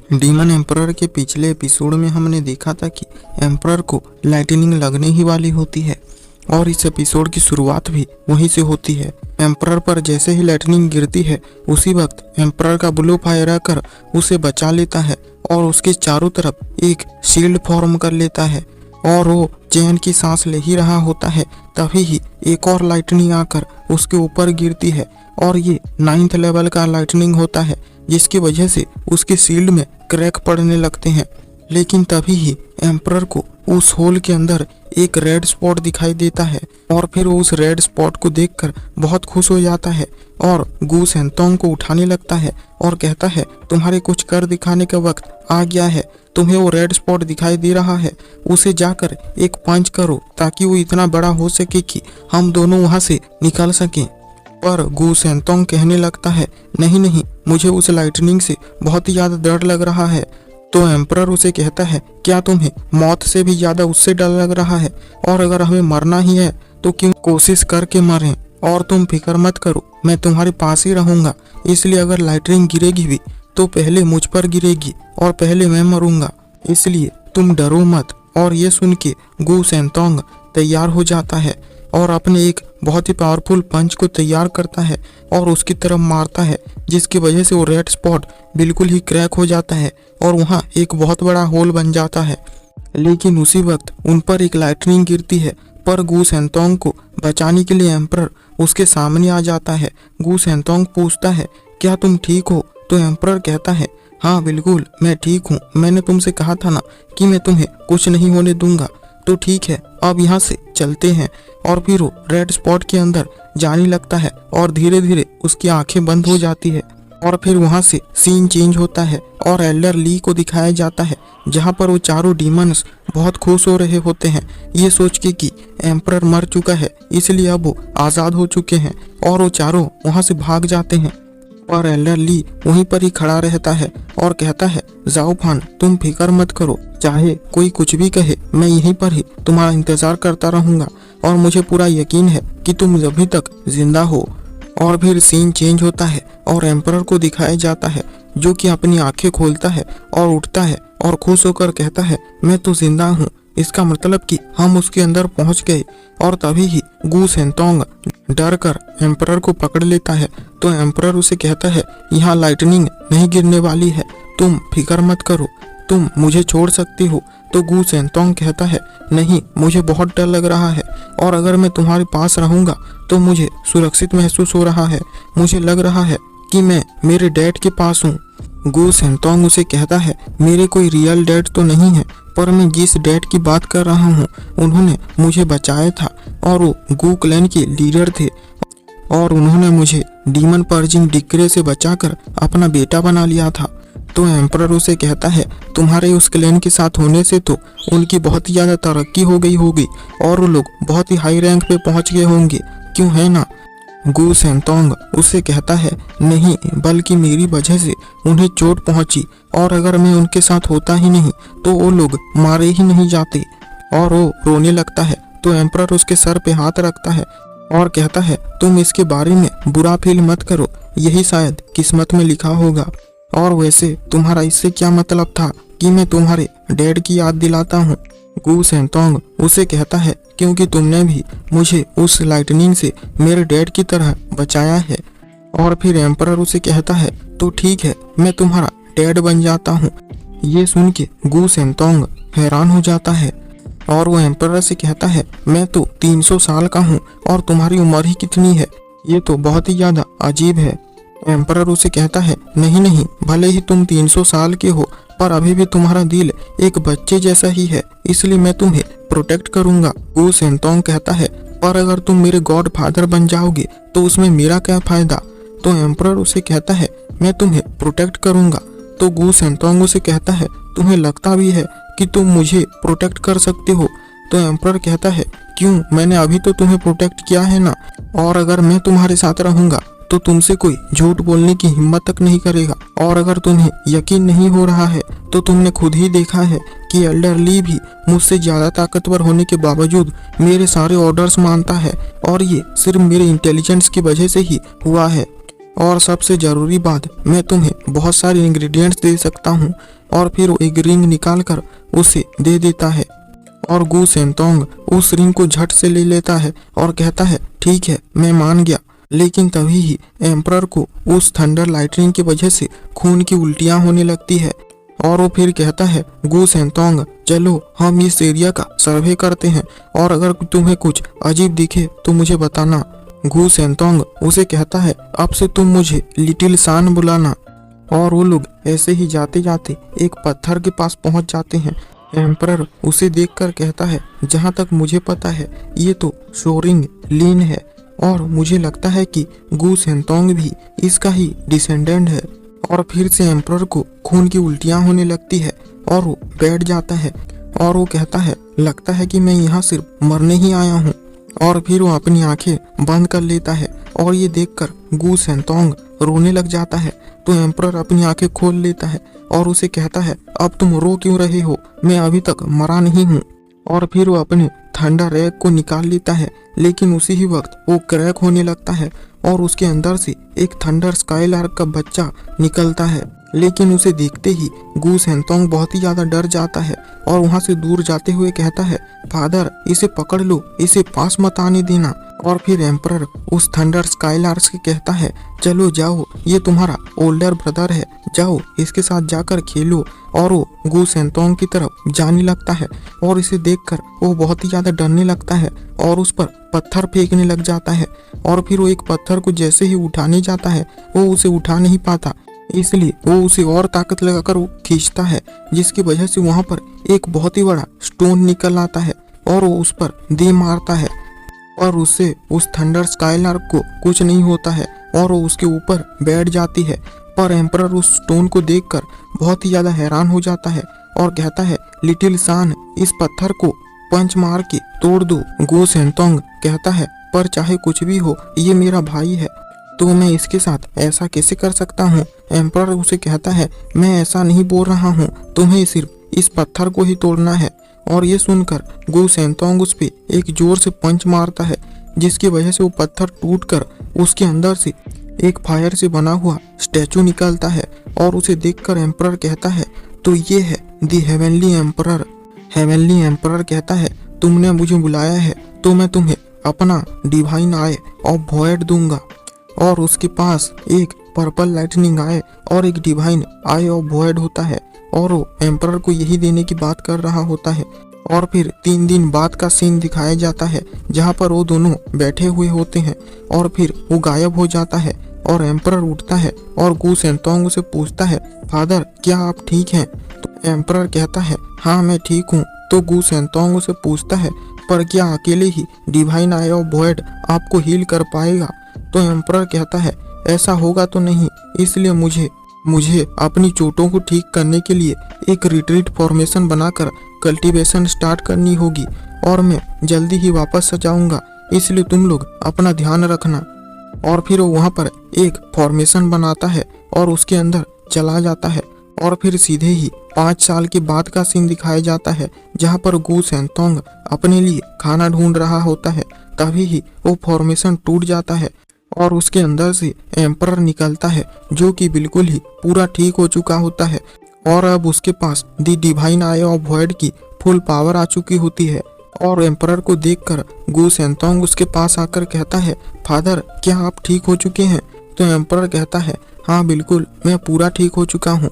Demon emperor के पिछले episode में हमने देखा था कि एम्परर को लाइटनिंग लगने ही वाली होती है और इस एपिसोड की शुरुआत भी वहीं से होती है। एम्परर पर जैसे ही लाइटनिंग गिरती है उसी वक्त एम्परर का ब्लू फायर आकर उसे बचा लेता है और उसके चारों तरफ एक शील्ड फॉर्म कर लेता है और वो चैन की सांस ले ही रहा होता है। तभी ही एक और लाइटनिंग आकर उसके ऊपर गिरती है और ये 9th लेवल का लाइटनिंग होता है, जिसकी वजह से उसके शील्ड में क्रैक पड़ने लगते हैं। लेकिन तभी ही एम्परर को उस होल के अंदर एक रेड स्पॉट दिखाई देता है और फिर वो उस रेड स्पॉट को देखकर बहुत खुश हो जाता है और गू सेंतोंग को उठाने लगता है और कहता है, तुम्हारे कुछ कर दिखाने का वक्त आ गया है। तुम्हें वो रेड स्पॉट दिखाई दे रहा है, उसे जाकर एक पंच करो ताकि वो इतना बड़ा हो सके कि हम दोनों वहां से निकल सकें। पर गू सेंतोंग कहने लगता है, नहीं नहीं, मुझे उस लाइटनिंग से बहुत ही ज्यादा डर लग रहा है। तो एम्परर उसे कहता है, क्या तुम्हें मौत से भी ज्यादा उससे डर लग रहा है? और अगर हमें मरना ही है तो क्यों कोशिश करके मरें। और तुम फिक्र मत करो, मैं तुम्हारे पास ही रहूंगा। इसलिए अगर लाइटनिंग गिरेगी भी तो पहले मुझ पर गिरेगी और पहले मैं मरूंगा, इसलिए तुम डरो मत। और ये सुन के गू सेंतोंग तैयार हो जाता है और अपने एक बहुत ही पावरफुल पंच को तैयार करता है और उसकी तरफ मारता है, जिसकी वजह से वो रेड स्पॉट बिल्कुल ही क्रैक हो जाता है और वहाँ एक बहुत बड़ा होल बन जाता है। लेकिन उसी वक्त उन पर एक लाइटनिंग गिरती है, पर गू सेंतोंग को बचाने के लिए एम्परर उसके सामने आ जाता है। गू सेंतोंग पूछता है, क्या तुम ठीक हो? तो एम्परर कहता है, हाँ बिल्कुल मैं ठीक हूँ, मैंने तुमसे कहा था ना कि मैं तुम्हें कुछ नहीं होने दूंगा। तो ठीक है, अब यहाँ से चलते हैं। और फिर वो रेड स्पॉट के अंदर जाने लगता है और धीरे धीरे उसकी आंखें बंद हो जाती है और फिर वहाँ से सीन चेंज होता है और एल्डर ली को दिखाया जाता है, जहाँ पर वो चारों डीमंस बहुत खुश हो रहे होते हैं, ये सोच के कि एम्परर मर चुका है, इसलिए अब वो आज़ाद हो चुके हैं और वो चारों वहाँ से भाग जाते हैं। और एल्डर ली वहीं पर ही खड़ा रहता है और कहता है, जाओ फान, तुम फिक्र मत करो, चाहे कोई कुछ भी कहे, मैं यहीं पर ही तुम्हारा इंतजार करता रहूंगा और मुझे पूरा यकीन है कि तुम अभी तक जिंदा हो। और फिर सीन चेंज होता है और एम्परर को दिखाया जाता है, जो कि अपनी आंखें खोलता है और उठता है और खुश होकर कहता है, मैं तो जिंदा हूँ, इसका मतलब कि हम उसके अंदर पहुंच गए। और तभी ही गू सेंतोंग डर कर एम्परर को पकड़ लेता है। तो एम्परर उसे कहता है, यहाँ लाइटनिंग नहीं गिरने वाली है, तुम फिक्र मत करो, तुम मुझे छोड़ सकती हो। तो गू सेंतोंग कहता है, नहीं, मुझे बहुत डर लग रहा है और अगर मैं तुम्हारे पास रहूंगा तो मुझे सुरक्षित महसूस हो रहा है, मुझे लग रहा है कि मैं मेरे डैड के पास हूँ। गू सेंतोंग उसे कहता है, मेरे कोई रियल डैड तो नहीं है, पर मैं जिस डैड की बात कर रहा हूँ उन्होंने मुझे बचाया था और वो गू क्लैन के लीडर थे और उन्होंने मुझे डीमन पर्जिंग डिक्रे से बचाकर अपना बेटा बना लिया था। तो एम्परर उसे कहता है, तुम्हारे उस क्लैन के साथ होने से तो उनकी बहुत ही ज्यादा तरक्की हो गई होगी और वो लोग बहुत ही हाई रैंक पे पहुंच गए होंगे, क्यों है ना? गू सेंतोंग उसे कहता है, नहीं, बल्कि मेरी वजह से उन्हें चोट पहुंची और अगर मैं उनके साथ होता ही नहीं तो वो लोग मारे ही नहीं जाते। और वो रोने लगता है। तो एम्परर उसके सर पे हाथ रखता है और कहता है, तुम इसके बारे में बुरा फील मत करो, यही शायद किस्मत में लिखा होगा। और वैसे तुम्हारा इससे क्या मतलब था कि मैं तुम्हारे डैड की याद दिलाता हूँ? गू सेंतोंग उसे कहता है, क्योंकि तुमने भी मुझे उस लाइटनिंग से मेरे डैड की तरह बचाया है। और फिर एम्परर उसे कहता है, तो ठीक है, मैं तुम्हारा डैड बन जाता हूँ। ये सुन के गू सेंतोंग हैरान हो जाता है और वो एम्परर से कहता है, मैं तो 300 साल का हूँ और तुम्हारी उम्र ही कितनी है? ये तो बहुत ही ज्यादा अजीब है। एम्परर उसे कहता है, नहीं नहीं, भले ही तुम 300 साल के हो पर अभी भी तुम्हारा दिल एक बच्चे जैसा ही है, इसलिए मैं तुम्हें प्रोटेक्ट करूंगा। गू सेंतोंग कहता है, पर अगर तुम मेरे गॉड फादर बन जाओगे तो उसमें मेरा क्या फायदा? तो एम्परर उसे कहता है, मैं तुम्हें प्रोटेक्ट करूंगा। तो गू सेंतोंग उसे कहता है, तुम्हें लगता भी है कि तुम मुझे प्रोटेक्ट कर सकते हो? तो एम्परर कहता है, क्यों, मैंने अभी तो तुम्हें प्रोटेक्ट किया है ना, और अगर मैं तुम्हारे साथ रहूंगा तो तुमसे कोई झूठ बोलने की हिम्मत तक नहीं करेगा। और अगर तुम्हें यकीन नहीं हो रहा है तो तुमने खुद ही देखा है कि एल्डर ली भी मुझसे ज्यादा ताकतवर होने के बावजूद मेरे सारे ऑर्डर्स मानता है और ये सिर्फ मेरे इंटेलिजेंस की वजह से ही हुआ है। और सबसे जरूरी बात, मैं तुम्हें बहुत सारे इंग्रेडिएंट्स दे सकता हूँ और फिर वो एक रिंग निकालकर उसे दे देता है और गू सेंतोंग उस रिंग को झट से ले लेता है और कहता है ठीक है मैं मान गया। लेकिन तभी ही एम्परर को उस थंडर लाइटनिंग की वजह से खून की उल्टियां होने लगती है और वो फिर कहता है गू सेंतोंग चलो हम इस एरिया का सर्वे करते हैं और अगर तुम्हें कुछ अजीब दिखे तो मुझे बताना। गू सेंतोंग उसे कहता है अब से तुम मुझे लिटिल सान बुलाना। और वो लोग ऐसे ही जाते जाते एक पत्थर के पास पहुंच जाते हैं। एम्परर उसे देखकर कहता है जहां तक मुझे पता है ये तो शोरिंग लीन है और मुझे लगता है कि गू सेंतोंग भी इसका ही डिसेंडेंट है। और फिर से एम्परर को खून की उल्टियां होने लगती है और वो बैठ जाता है और वो कहता है लगता है कि मैं यहाँ सिर्फ मरने ही आया हूँ। और फिर वो अपनी आंखें बंद कर लेता है और ये देखकर गू सेंतोंग रोने लग जाता है। तो एम्परर अपनी आंखें खोल लेता है और उसे कहता है अब तुम रो क्यों रहे हो, मैं अभी तक मरा नहीं हूँ। और फिर वो अपने थंडर रैग को निकाल लेता है लेकिन उसी ही वक्त वो क्रैक होने लगता है और उसके अंदर से एक थंडर स्काईलार्क का बच्चा निकलता है। लेकिन उसे देखते ही गू सेंतोंग बहुत ही ज्यादा डर जाता है और वहां से दूर जाते हुए कहता है फादर इसे पकड़ लो, इसे पास मत आने देना। और फिर एम्परर उस थंडर स्काईलार्क से कहता है चलो जाओ ये तुम्हारा ओल्डर ब्रदर है, जाओ इसके साथ जाकर खेलो। और वो गू सेंतोंग की तरफ जाने लगता है और इसे देखकर वो बहुत ही ज्यादा डरने लगता है और उस पर पत्थर फेंकने लग जाता है। और फिर वो एक पत्थर को जैसे ही उठाने जाता है वो उसे उठा नहीं पाता, इसलिए वो उसे और ताकत लगाकर वो खींचता है जिसकी वजह से वहां पर एक बहुत ही बड़ा स्टोन निकल आता है और वो उस पर दे मारता है और उससे उस थंडर स्काईलार्क को कुछ नहीं होता है और वो उसके ऊपर बैठ जाती है। पर एम्परर उस स्टोन को देखकर बहुत ही ज्यादा हैरान हो जाता है और कहता है लिटिल सान इस पत्थर को पंच मार के तोड़ दो। गू सेंतोंग कहता है पर चाहे कुछ भी हो ये मेरा भाई है तो मैं इसके साथ ऐसा कैसे कर सकता हूँ। एम्परर उसे कहता है मैं ऐसा नहीं बोल रहा हूँ, तुम्हें सिर्फ इस पत्थर को ही तोड़ना है। और ये सुनकर गू सेंतोंग उस पे एक जोर से पंच मारता है जिसकी वजह से वो पत्थर टूटकर उसके अंदर से एक फायर से बना हुआ स्टैचू निकलता है। और उसे देखकर एम्परर कहता है तो ये है दी हेवनली एम्परर। हेवनली एम्परर कहता है तुमने मुझे बुलाया है तो मैं तुम्हें अपना डिवाइन आई ऑफ वॉइड दूंगा। और उसके पास एक पर्पल लाइटनिंग आई और एक डिवाइन आई ऑफ वॉइड होता है और वो एम्परर को यही देने की बात कर रहा होता है। और फिर 3 दिन बाद का सीन दिखाया जाता है जहाँ पर वो दोनों बैठे हुए होते हैं और फिर वो गायब हो जाता है और एम्परर उठता है और गू सेंतोंग उसे पूछता है फादर क्या आप ठीक हैं। तो एम्परर कहता है हाँ मैं ठीक हूँ। तो गू सेंतोंग उसे पूछता है पर क्या अकेले ही डिवाइन आई ऑफ वॉइड आपको हील कर पाएगा। तो एम्परर कहता है ऐसा होगा तो नहीं, इसलिए मुझे अपनी चोटों को ठीक करने के लिए एक रिट्रीट फॉर्मेशन बनाकर कल्टीवेशन स्टार्ट करनी होगी और मैं जल्दी ही वापस जाऊंगा, इसलिए तुम लोग अपना ध्यान रखना। और फिर वो वहाँ पर एक फॉर्मेशन बनाता है और उसके अंदर चला जाता है और फिर सीधे ही 5 साल के बाद का सीन दिखाया जाता है जहाँ पर गू सेंतोंग अपने लिए खाना ढूंढ रहा होता है। तभी ही वो फॉर्मेशन टूट जाता है और उसके अंदर से एम्परर निकलता है जो कि बिल्कुल ही पूरा ठीक हो चुका होता है और अब उसके पास the divine eye of void की फुल पावर आ चुकी होती है। और एम्परर को देखकर गू सेंतोंग उसके पास आकर कहता है फादर क्या आप ठीक हो चुके हैं। तो एम्परर कहता है हाँ बिल्कुल मैं पूरा ठीक हो चुका हूँ।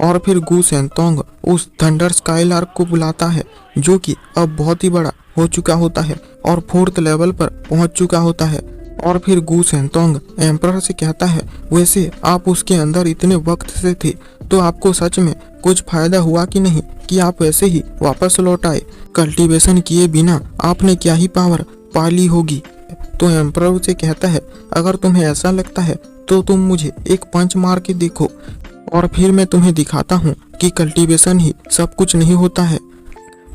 और फिर गू सेंतोंग उस थंडर स्काईलार्क को बुलाता है जो कि अब बहुत ही बड़ा हो चुका होता है और 4th लेवल पर पहुंच चुका होता है। और फिर गू सेंतोंग एम्परर से कहता है वैसे आप उसके अंदर इतने वक्त से थे तो आपको सच में कुछ फायदा हुआ कि नहीं कि आप वैसे ही वापस लौट आए, कल्टीवेशन किए बिना आपने क्या ही पावर पा ली होगी। तो एम्परर उसे कहता है अगर तुम्हें ऐसा लगता है तो तुम मुझे एक पंच मार के देखो और फिर मैं तुम्हें दिखाता हूँ कि कल्टीवेशन ही सब कुछ नहीं होता है।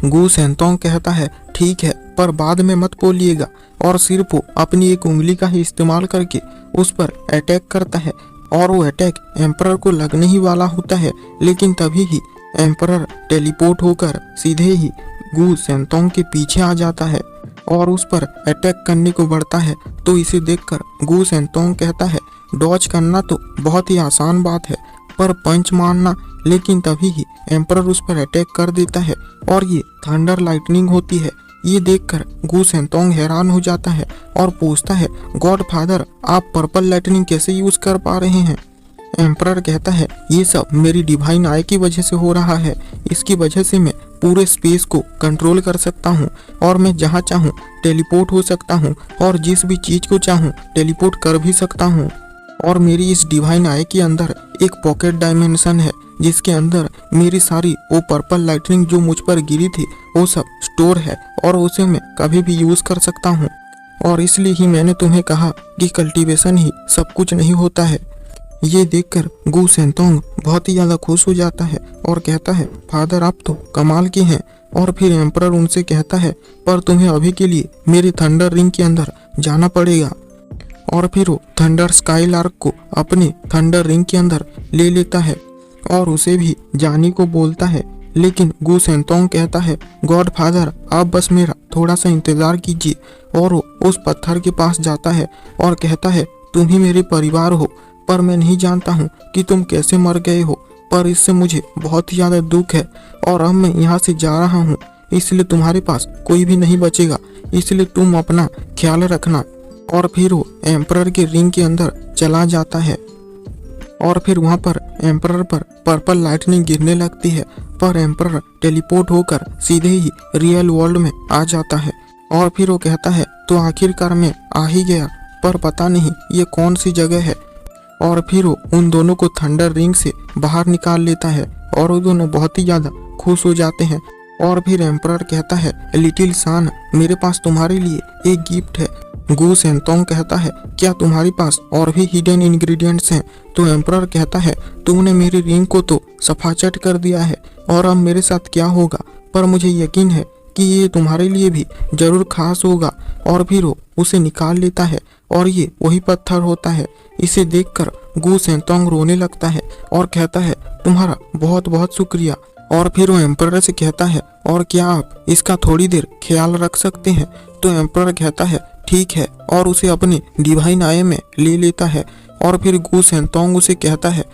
गू सेंतोंग कहता है ठीक है पर बाद में मत बोलिएगा और सिर्फ वो अपनी एक उंगली का ही इस्तेमाल करके उस पर अटैक करता है और वो अटैक एम्परर को लगने ही वाला होता है। लेकिन तभी ही एम्परर टेलीपोर्ट होकर सीधे ही गू सेंतोंग के पीछे आ जाता है और उस पर अटैक करने को बढ़ता है। तो इसे देखकर गू सेंतोंग कहता है डॉज करना तो बहुत ही आसान बात है पर पंच मारना, लेकिन तभी ही एम्परर उस पर अटैक कर देता है और ये थंडर लाइटनिंग होती है। ये देखकर गु सेंतोंग हैरान हो जाता है और पूछता है, गॉड फादर, आप पर्पल लाइटनिंग कैसे यूज कर पा रहे हैं? एम्परर कहता है, ये सब मेरी डिवाइन आई की वजह से हो रहा है। इसकी वजह से मैं पूरे स्पेस को कंट्रोल कर सकता हूँ और मैं जहाँ चाहूँ टेलीपोर्ट हो सकता हूँ और जिस भी चीज को चाहूँ टेलीपोर्ट कर भी सकता हूँ। और मेरी इस डिवाइन आई के अंदर एक पॉकेट डायमेंशन है जिसके अंदर मेरी सारी वो पर्पल लाइटनिंग जो मुझ पर गिरी थी वो सब स्टोर है और उसे मैं कभी भी यूज कर सकता हूँ। और इसलिए ही मैंने तुम्हें कहा कि कल्टीवेशन ही सब कुछ नहीं होता है। ये देखकर गु सेंतोंग बहुत ही ज्यादा खुश हो जाता है और कहता है, फादर आप तो कमाल के हैं। और फिर एम्परर उनसे कहता है, पर तुम्हें अभी के लिए मेरी थंडर रिंग के अंदर जाना पड़ेगा। और फिर वो थंडर स्काईलार्क को अपने थंडर रिंग के अंदर ले लेता है और उसे भी जाने को बोलता है। लेकिन गु सेंतोंग कहता है, गॉड फादर आप बस मेरा थोड़ा सा इंतजार कीजिए। और वो उस पत्थर के पास जाता है और कहता है, तुम ही मेरे परिवार हो, पर मैं नहीं जानता हूँ कि तुम कैसे मर गए हो, पर इससे मुझे बहुत ही ज़्यादा दुख है और अब मैं यहाँ से जा रहा हूँ, इसलिए तुम्हारे पास कोई भी नहीं बचेगा, इसलिए तुम अपना ख्याल रखना। और फिर वो एम्परर के रिंग के अंदर चला जाता है और फिर वहाँ पर एम्परर पर पर्पल लाइटनिंग गिरने लगती है, पर एम्परर टेलीपोर्ट होकर सीधे ही रियल वर्ल्ड में आ जाता है। और फिर वो कहता है, तो आखिरकार मैं आ ही गया, पर पता नहीं ये कौन सी जगह है। और फिर वो उन दोनों को थंडर रिंग से बाहर निकाल लेता है और वो दोनों बहुत ही ज्यादा खुश हो जाते हैं। और फिर एम्परर कहता है, लिटिल सान, मेरे पास तुम्हारे लिए एक गिफ्ट है। गु सेंतोंग कहता है, क्या तुम्हारे पास और भी हिडन इंग्रेडिएंट्स हैं? तो एम्परर कहता है, तुमने मेरी रिंग को तो सफाचट कर दिया है और अब मेरे साथ क्या होगा, पर मुझे यकीन है कि ये तुम्हारे लिए भी जरूर खास होगा। और फिर वो उसे निकाल लेता है और ये वही पत्थर होता है। इसे देखकर गु सेंतोंग रोने लगता है और कहता है, तुम्हारा बहुत बहुत शुक्रिया। और फिर वो एम्परर से कहता है, और क्या आप इसका थोड़ी देर ख्याल रख सकते हैं? तो एम्परर कहता है, ठीक है, और उसे अपने डिवाइन आई में ले लेता है। और फिर गु सेंतोंग उसे कहता है,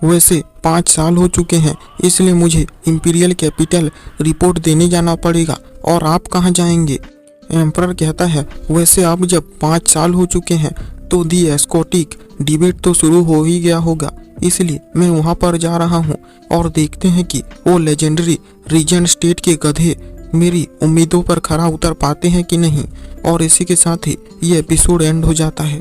वैसे 5 साल हो चुके हैं, इसलिए मुझे इंपीरियल कैपिटल रिपोर्ट देने जाना पड़ेगा, और आप कहाँ जाएंगे? एम्परर कहता है, वैसे अब जब 5 साल हो चुके हैं तो दी एस्कोटिक डिबेट तो शुरू हो ही गया होगा, इसलिए मैं वहाँ पर जा रहा हूँ और देखते हैं कि वो लेजेंडरी रीजन स्टेट के गधे मेरी उम्मीदों पर खरा उतर पाते हैं कि नहीं। और इसी के साथ ही ये एपिसोड एंड हो जाता है।